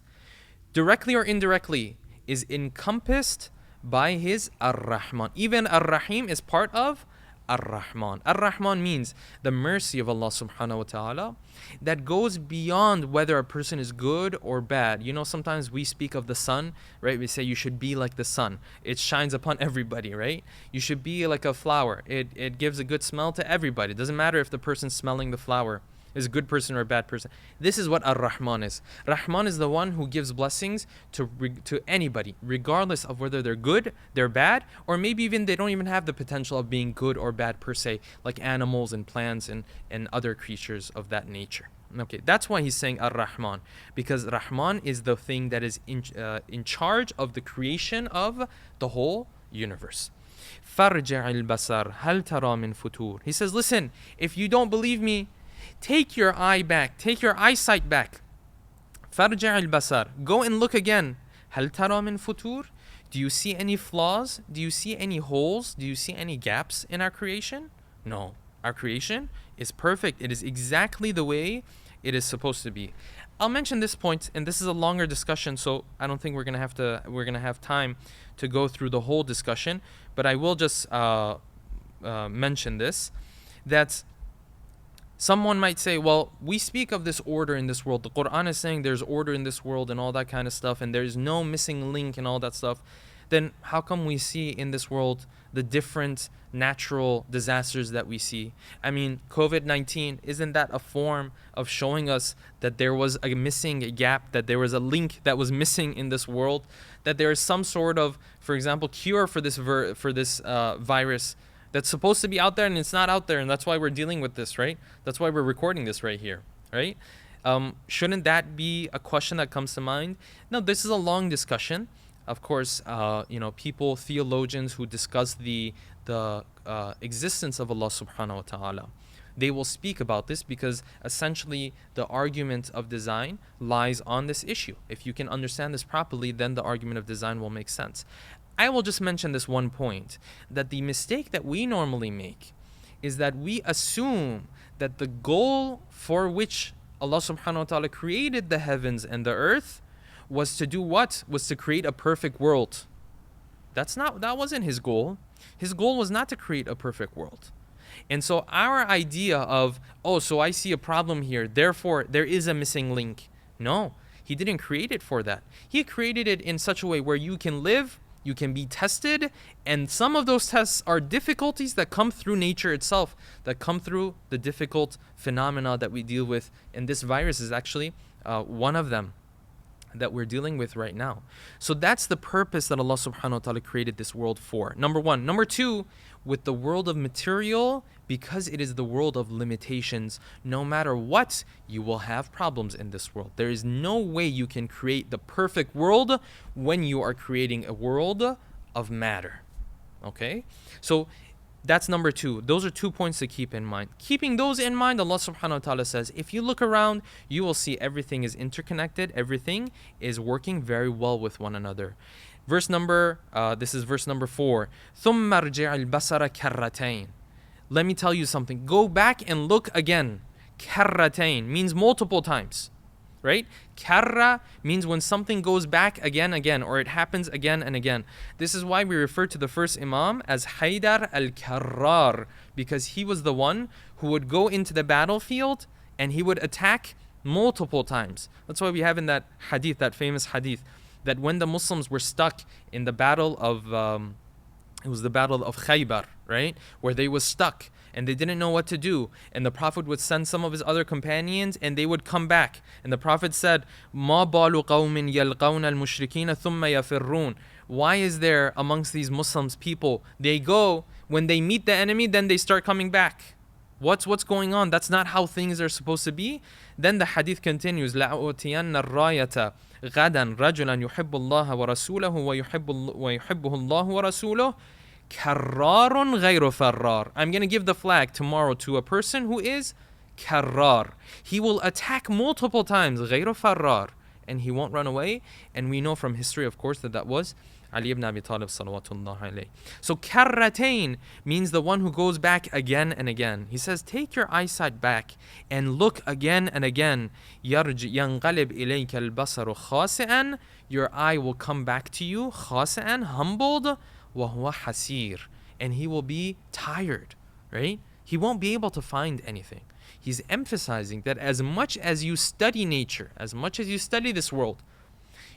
directly or indirectly, is encompassed by His Ar-Rahman. Even Ar-Rahim is part of Ar-Rahman. Ar-Rahman means the mercy of Allah subhanahu wa ta'ala that goes beyond whether a person is good or bad. You know, sometimes we speak of the sun, right? We say you should be like the sun. It shines upon everybody, right? You should be like a flower. It gives a good smell to everybody. It doesn't matter if the person smelling the flower is a good person or a bad person. This is what Ar-Rahman is. Rahman is the one who gives blessings to anybody, regardless of whether they're good, they're bad, or maybe even they don't even have the potential of being good or bad per se, like animals and plants and other creatures of that nature. Okay, that's why he's saying Ar-Rahman, because Rahman is the thing that is in charge of the creation of the whole universe. فَارْجِعِ الْبَصَرَ هَلْ تَرَى مِنْ فُتُورٍ. He says, listen, if you don't believe me, take your eye back, take your eyesight back. فَارْجِعِ الْبَصَرَ. Go and look again. هَلْ تَرَى مِنْ فُتُورٍ. Do you see any flaws? Do you see any holes? Do you see any gaps in our creation? No. Our creation is perfect. It is exactly the way it is supposed to be. I'll mention this point, and this is a longer discussion, so I don't think we're gonna have time to go through the whole discussion. But I will just mention this, that someone might say, well, we speak of this order in this world. The Quran is saying there's order in this world and all that kind of stuff, and there's no missing link and all that stuff. Then how come we see in this world the different natural disasters that we see? I mean, COVID-19, isn't that a form of showing us that there was a missing gap, that there was a link that was missing in this world, that there is some sort of, for example, cure for this virus that's supposed to be out there and it's not out there, and that's why we're dealing with this, right? That's why we're recording this right here, right? Shouldn't that be a question that comes to mind? No, this is a long discussion. Of course, people, theologians who discuss the existence of Allah subhanahu wa ta'ala, they will speak about this because essentially the argument of design lies on this issue. If you can understand this properly, then the argument of design will make sense. I will just mention this one point, that the mistake that we normally make is that we assume that the goal for which Allah subhanahu wa ta'ala created the heavens and the earth was to do what? Was to create a perfect world. That wasn't his goal. His goal was not to create a perfect world. And so our idea of, so I see a problem here, therefore there is a missing link. No, he didn't create it for that. He created it in such a way where you can live, you can be tested, and some of those tests are difficulties that come through nature itself, that come through the difficult phenomena that we deal with. And this virus is actually one of them that we're dealing with right now. So that's the purpose that Allah subhanahu wa ta'ala created this world for. Number one. Number two, with the world of material, because it is the world of limitations, no matter what, you will have problems in this world. There is no way you can create the perfect world when you are creating a world of matter. Okay? So that's number two. Those are 2 points to keep in mind. Keeping those in mind, Allah subhanahu wa ta'ala says, if you look around, you will see everything is interconnected. Everything is working very well with one another. This is verse number 4. ثُمَّ ارْجِعِ الْبَصَرَ كَرَّتَيْنِ. Let me tell you something. Go back and look again. كَرَّتَيْنِ means multiple times. Right? Karra means when something goes back again, or it happens again and again. This is why we refer to the first Imam as Haydar al-Karrar, because he was the one who would go into the battlefield and he would attack multiple times. That's why we have in that hadith, that famous hadith, that when the Muslims were stuck in the battle of, it was the battle of Khaybar, right? Where they were stuck and they didn't know what to do. And the Prophet would send some of his other companions and they would come back. And the Prophet said, مَا بَالُ قَوْمٍ يَلْقَوْنَ الْمُشْرِكِينَ ثُمَّ يَفِرُّونَ. Why is there amongst these Muslims people, they go, when they meet the enemy, then they start coming back? What's going on? That's not how things are supposed to be. Then the hadith continues, لَأُوتِيَنَّ الرَّايَةَ غَدًا رَجُلًا يُحِبُّ اللَّهَ وَرَسُولَهُ وَيُحِبُّهُ اللَّهُ وَرَسُولُهُ Karrarun ghayru farrar. I'm going to give the flag tomorrow to a person who is karrar. He will attack multiple times, ghayru farrar, and he won't run away. And we know from history, of course, that was Ali ibn Abi Talib salawatullah alayhi. So karratain means the one who goes back again and again. He says, take your eyesight back and look again and again. Yanqalib ilayka al-basaru khasi'an. Your eye will come back to you, khasi'an, humbled, وَهُوَ حَسِيرٌ, and he will be tired, right? He won't be able to find anything. He's emphasizing that as much as you study nature, as much as you study this world,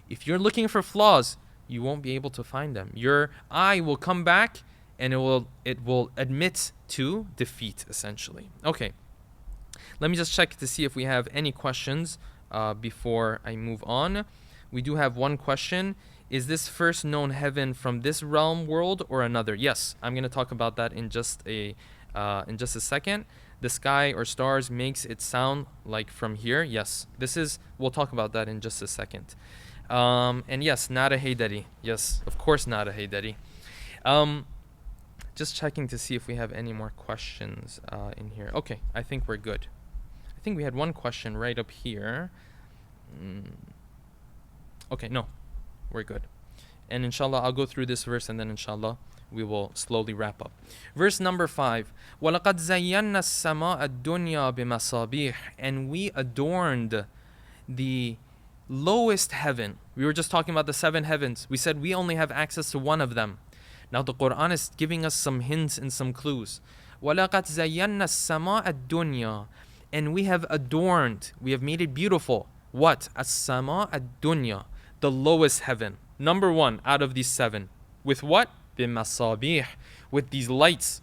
if you're looking for flaws, you won't be able to find them. Your eye will come back and it will admit to defeat, essentially. Okay, let me just check to see if we have any questions before I move on. We do have one question. Is this first known heaven from this realm world or another? Yes, I'm going to talk about that in just a second. The sky or stars makes it sound like from here. Yes, we'll talk about that in just a second. And yes, Nara Haydari. Yes, of course, Nara Haydari. Just checking to see if we have any more questions in here. Okay, I think we're good. I think we had one question right up here. Okay, no, we're good. And inshallah, I'll go through this verse and then inshallah, we will slowly wrap up. Verse number 5. وَلَقَدْ زَيَّنَّا السَّمَاءَ الدُّنْيَا بِمَصَابِيحٍ. And we adorned the lowest heaven. We were just talking about the 7 heavens. We said we only have access to one of them. Now the Quran is giving us some hints and some clues. وَلَقَدْ زَيَّنَّا السَّمَاءَ الدُّنْيَا. And we have adorned, we have made it beautiful. What? As-sama ad-dunya, the lowest heaven. Number 1 out of these 7. With what? Bimasabih, with these lights,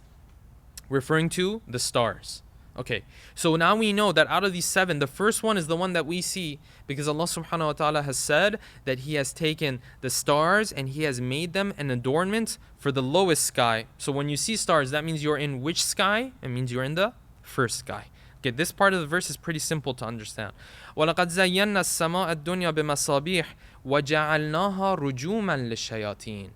referring to the stars. Okay, so now we know that out of these 7, the first one is the one that we see, because Allah subhanahu wa ta'ala has said that He has taken the stars and He has made them an adornment for the lowest sky. So when you see stars, that means you're in which sky? It means you're in the first sky. Okay, this part of the verse is pretty simple to understand. وَلَقَدْ زَيَّنَّا السَّمَاءَ الدُّنْيَا بِمَصَابِيحٍ وَجَعَلْنَاهَا رُجُومًا لِلشَّيَاطِينِ.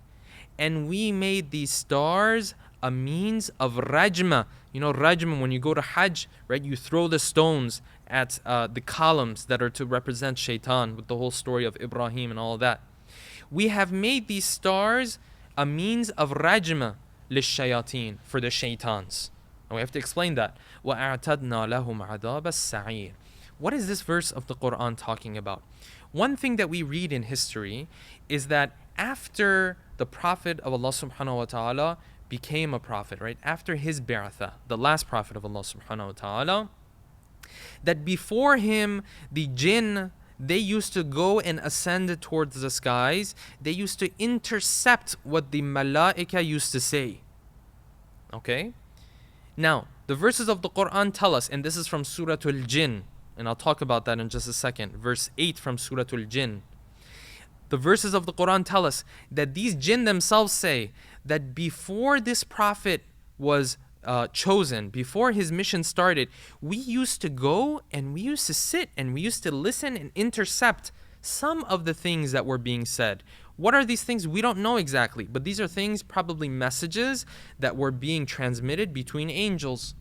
And we made these stars a means of rajma. You know, rajma, when you go to Hajj, right, you throw the stones at the columns that are to represent shaitan, with the whole story of Ibrahim and all of that. We have made these stars a means of rajma lishayateen, for the shaitans. And we have to explain that. وَأَعْتَدْنَا لَهُمْ عَذَابَ السَّعِيرِ. What is this verse of the Quran talking about? One thing that we read in history is that after the Prophet of Allah subhanahu wa ta'ala became a prophet, right? After his bi'atha, the last prophet of Allah subhanahu wa ta'ala, that before him, the jinn, they used to go and ascend towards the skies. They used to intercept what the malaika used to say. Okay? Now, the verses of the Quran tell us, and this is from Surah Al-Jinn, and I'll talk about that in just a second. Verse 8 from Surah Al-Jinn. The verses of the Quran tell us that these jinn themselves say that before this prophet was chosen, before his mission started, we used to go and we used to sit and we used to listen and intercept some of the things that were being said. What are these things? We don't know exactly, but these are things, probably messages that were being transmitted between angels.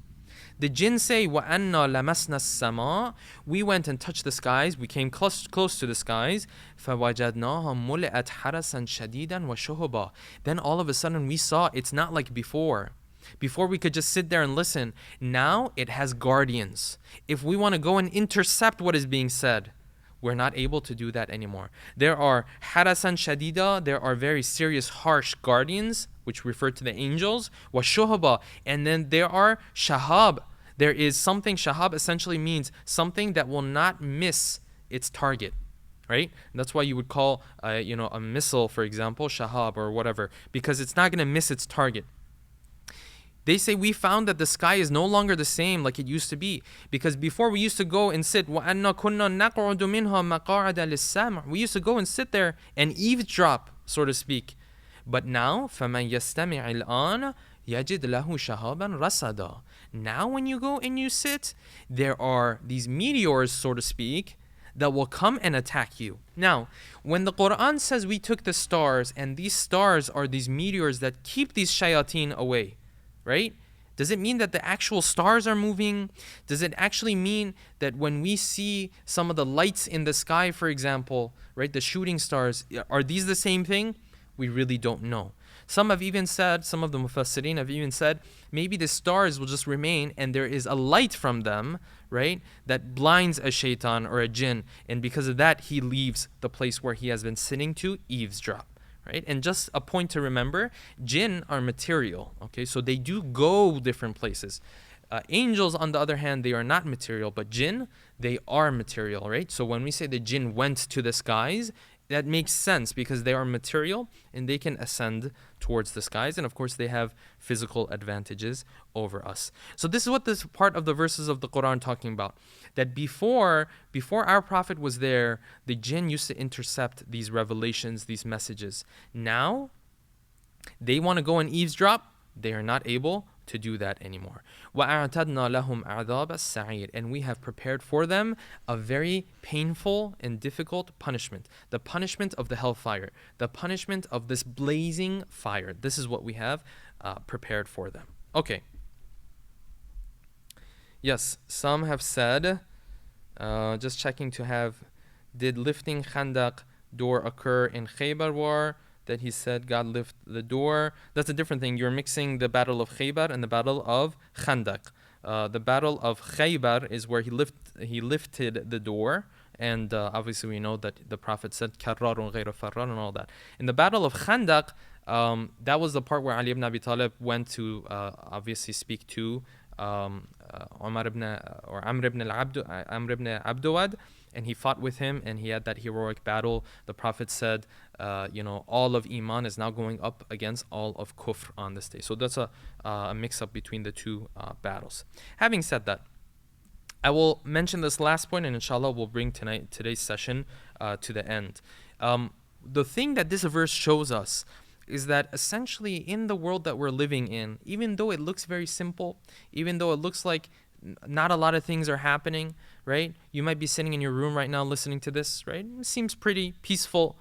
The jinn say, وَأَنَّا لَمَسْنَا السَّمَاء. We went and touched the skies. We came close to the skies. فَوَجَدْنَاهَا مُلِئَتْ حَرَسًا شَدِيدًا وَشُهُبًا. Then all of a sudden we saw it's not like before. Before we could just sit there and listen. Now it has guardians. If we want to go and intercept what is being said, we're not able to do that anymore. There are harasan shadida, there are very serious, harsh guardians, which refer to the angels. Washuhaba, and then there are shahab. There is something, shahab essentially means something that will not miss its target, right? And that's why you would call, a missile, for example, shahab or whatever, because it's not going to miss its target. They say we found that the sky is no longer the same like it used to be, because before we used to go and sit. وَأَنَّا كُنَّا نَقْعُدُ مِنْهَا مَقَاعِدَ لِلسَّامِعِ. We used to go and sit there and eavesdrop, so to speak. But now, فَمَنْ يَسْتَمِعِ الْآنَ يَجِدْ لَهُ شَهَابًا رَصَدًا. Now when you go and you sit, there are these meteors, so to speak, that will come and attack you. Now, when the Quran says we took the stars, and these stars are these meteors that keep these shayateen away, right? Does it mean that the actual stars are moving? Does it actually mean that when we see some of the lights in the sky, for example, right, the shooting stars, are these the same thing? We really don't know. Some have even said, some of the mufassirin have even said, maybe the stars will just remain and there is a light from them, right, that blinds a shaitan or a jinn, and because of that, he leaves the place where he has been sitting to eavesdrop. Right? And just a point to remember, jinn are material, okay? So they do go different places. Angels, on the other hand, they are not material, but jinn, they are material, right? So when we say the jinn went to the skies, that makes sense because they are material and they can ascend towards the skies. And of course, they have physical advantages over us. So this is what this part of the verses of the Quran talking about. That before our Prophet was there, the jinn used to intercept these revelations, these messages. Now, they want to go and eavesdrop. They are not able to do that anymore. وَأَعْتَدْنَا لَهُمْ عَذَابَ السَّعِيرِ, and we have prepared for them a very painful and difficult punishment. The punishment of the hellfire. The punishment of this blazing fire. This is what we have prepared for them. Okay. Yes, some have said, just checking to have, did lifting Khandaq door occur in Khaybar war? That he said God lift the door. That's a different thing. You're mixing the battle of Khaybar and the battle of Khandaq. The battle of Khaybar is where he lifted the door, and obviously we know that the Prophet said karrarun ghayra farrar and all that. In the battle of Khandaq, that was the part where Ali ibn Abi Talib went to obviously speak to Amr ibn Abduwad, and he fought with him, and he had that heroic battle. The Prophet said, all of Iman is now going up against all of Kufr on this day. So that's a mix-up between the two battles. Having said that, I will mention this last point, and inshallah we'll bring today's session to the end. The thing that this verse shows us is that essentially in the world that we're living in, even though it looks very simple, even though it looks like not a lot of things are happening, right? You might be sitting in your room right now listening to this, right? It seems pretty peaceful.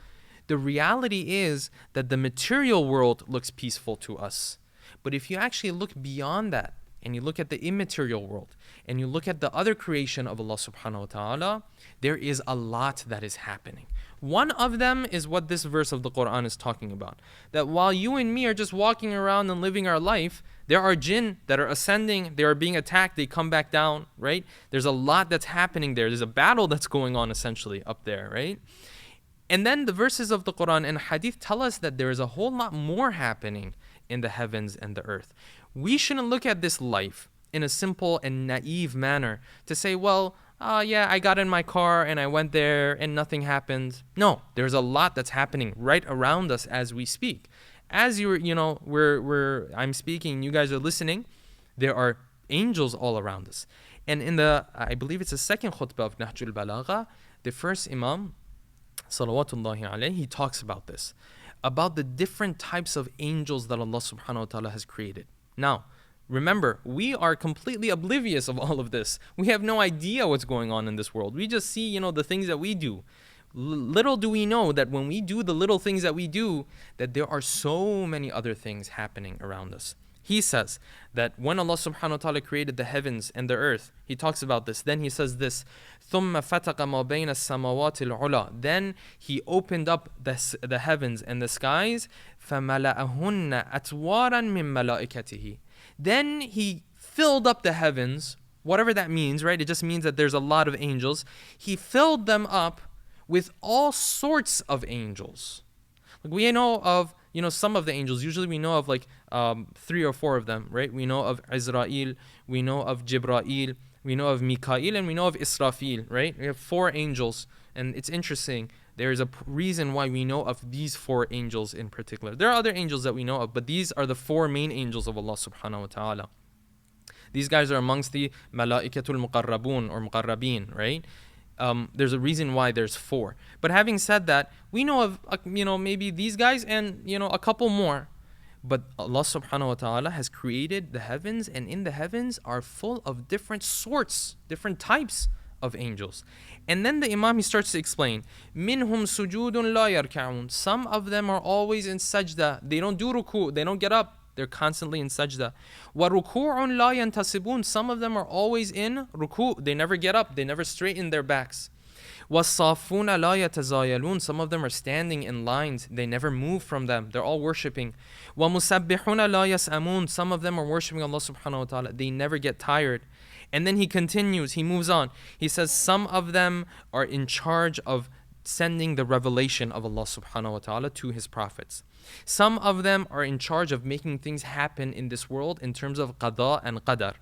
The reality is that the material world looks peaceful to us. But if you actually look beyond that, and you look at the immaterial world, and you look at the other creation of Allah subhanahu wa ta'ala, there is a lot that is happening. One of them is what this verse of the Quran is talking about. That while you and me are just walking around and living our life, there are jinn that are ascending, they are being attacked, they come back down, right? There's a lot that's happening there. There's a battle that's going on essentially up there, right? And then the verses of the Quran and Hadith tell us that there is a whole lot more happening in the heavens and the earth. We shouldn't look at this life in a simple and naive manner to say, well, I got in my car and I went there and nothing happened. No, there's a lot that's happening right around us as we speak. As I'm speaking, you guys are listening, there are angels all around us. And in I believe it's the second khutbah of Nahjul Balagha, the first Imam, salawatullahi alayhi, he talks about this, about the different types of angels that Allah subhanahu wa ta'ala has created. Now, remember, we are completely oblivious of all of this. We have no idea what's going on in this world. We just see, the things that we do. Little do we know that when we do the little things that we do, that there are so many other things happening around us. He says that when Allah subhanahu wa ta'ala created the heavens and the earth, he talks about this. Then he says this, ثُمَّ فَتَقَ مَا بَيْنَ السَّمَوَاتِ الْعُلَى. Then he opened up the heavens and the skies, فَمَلَأَهُنَّ أَتْوَارًا مِّن مَلَائِكَتِهِ. Then he filled up the heavens, whatever that means, right? It just means that there's a lot of angels. He filled them up with all sorts of angels. Like we know of, some of the angels. Usually we know of 3 or 4 of them, right? We know of Israel, we know of Jibrail, we know of Mikael, and we know of Israfil, right? We have 4 angels, and it's interesting. There's a reason why we know of these 4 angels in particular. There are other angels that we know of, but these are the 4 main angels of Allah subhanahu wa ta'ala. These guys are amongst the Malaikatul Muqarrabun or Muqarrabin, right? There's a reason why there's 4. But having said that, we know of, maybe these guys and, a couple more. But Allah subhanahu wa ta'ala has created the heavens, and in the heavens are full of different sorts, different types of angels. And then the Imam, he starts to explain, minhum sujudun la yarka'un. Some of them are always in sajda. They don't do ruku', they don't get up. They're constantly in sajda. Wa ruku'un la yantasibun. Some of them are always in ruku'. They never get up, they never straighten their backs. وَالصَّافُونَ لَا يَتَزَايَلُونَ. Some of them are standing in lines. They never move from them. They're all worshipping. وَمُسَبِّحُونَ لَا يَسْأَمُونَ. Some of them are worshipping Allah subhanahu wa ta'ala. They never get tired. And then he continues, he moves on. He says some of them are in charge of sending the revelation of Allah subhanahu wa ta'ala to his prophets. Some of them are in charge of making things happen in this world in terms of qada and qadar.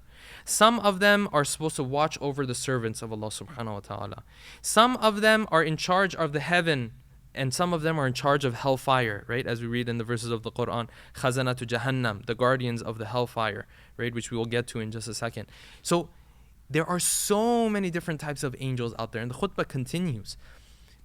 Some of them are supposed to watch over the servants of Allah subhanahu wa ta'ala. Some of them are in charge of the heaven, and some of them are in charge of hellfire, right? As we read in the verses of the Quran, khazanatu jahannam, the guardians of the hellfire, right? Which we will get to in just a second. So there are so many different types of angels out there, and the khutbah continues.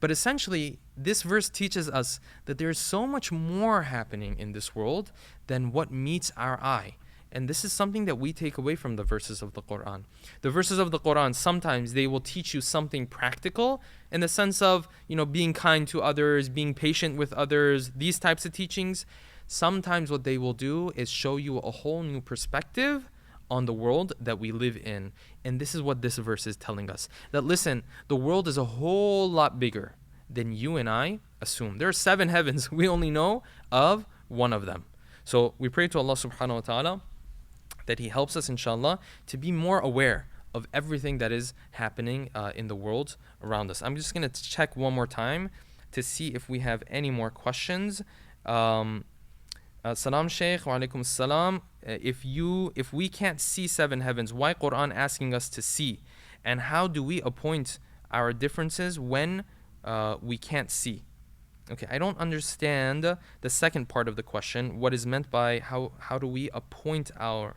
But essentially, this verse teaches us that there is so much more happening in this world than what meets our eye. And this is something that we take away from the verses of the Quran. The verses of the Quran, sometimes they will teach you something practical in the sense of, being kind to others, being patient with others, these types of teachings. Sometimes what they will do is show you a whole new perspective on the world that we live in. And this is what this verse is telling us. That listen, the world is a whole lot bigger than you and I assume. There are 7 heavens. We only know of one of them. So we pray to Allah subhanahu wa ta'ala that He helps us, inshallah, to be more aware of everything that is happening in the world around us. I'm just going to check one more time to see if we have any more questions. Salam Shaykh, wa alaikum salam. If we can't see 7 heavens, why Quran asking us to see? And how do we appoint our differences when we can't see? Okay, I don't understand the second part of the question. What is meant by how do we appoint our...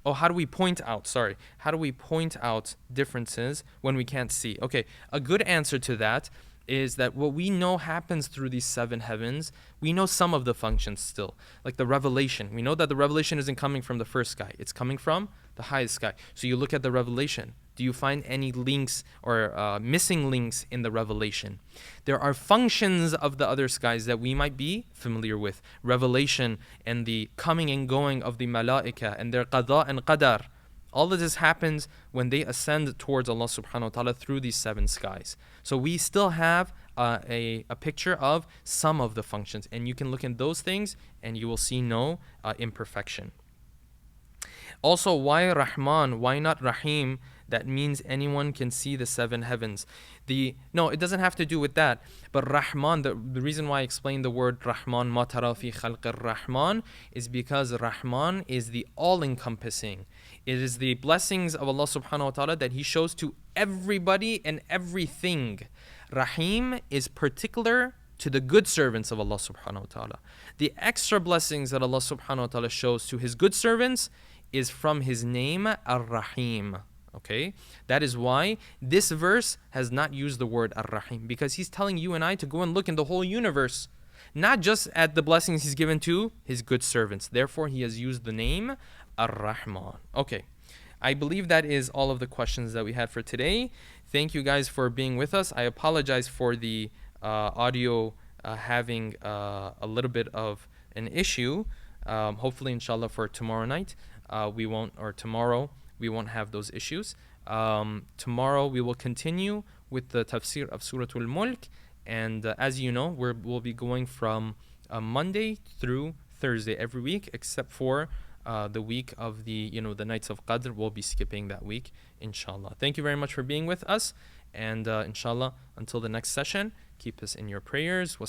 Oh, how do we point out differences when we can't see? Okay, a good answer to that is that what we know happens through these 7 heavens, we know some of the functions still. Like the revelation. We know that the revelation isn't coming from the first sky. It's coming from the highest sky. So you look at the revelation. Do you find any links or missing links in the revelation? There are functions of the other skies that we might be familiar with. Revelation and the coming and going of the malaika and their qada and qadar. All of this happens when they ascend towards Allah subhanahu wa ta'ala through these 7 skies. So we still have a picture of some of the functions. And you can look in those things and you will see no imperfection. Also, why Rahman? Why not Rahim? That means anyone can see the 7 heavens. No, it doesn't have to do with that. But Rahman, the reason why I explained the word Rahman, ma tara fi khalqir Rahman, is because Rahman is the all-encompassing. It is the blessings of Allah subhanahu wa ta'ala that He shows to everybody and everything. Rahim is particular to the good servants of Allah subhanahu wa ta'ala. The extra blessings that Allah subhanahu wa ta'ala shows to His good servants is from His name, Ar-Rahim. Okay, that is why this verse has not used the word Ar-Rahim, because He's telling you and I to go and look in the whole universe, not just at the blessings He's given to His good servants. Therefore, He has used the name Ar-Rahman. Okay, I believe that is all of the questions that we had for today. Thank you guys for being with us. I apologize for the audio having a little bit of an issue. Hopefully, inshallah, for tomorrow night, tomorrow, we won't have those issues. Tomorrow we will continue with the tafsir of Surah Mulk, and as you know, we'll be going from Monday through Thursday every week, except for the week of the nights of Qadr. We'll be skipping that week, inshallah. Thank you very much for being with us, and inshallah, until the next session, keep us in your prayers.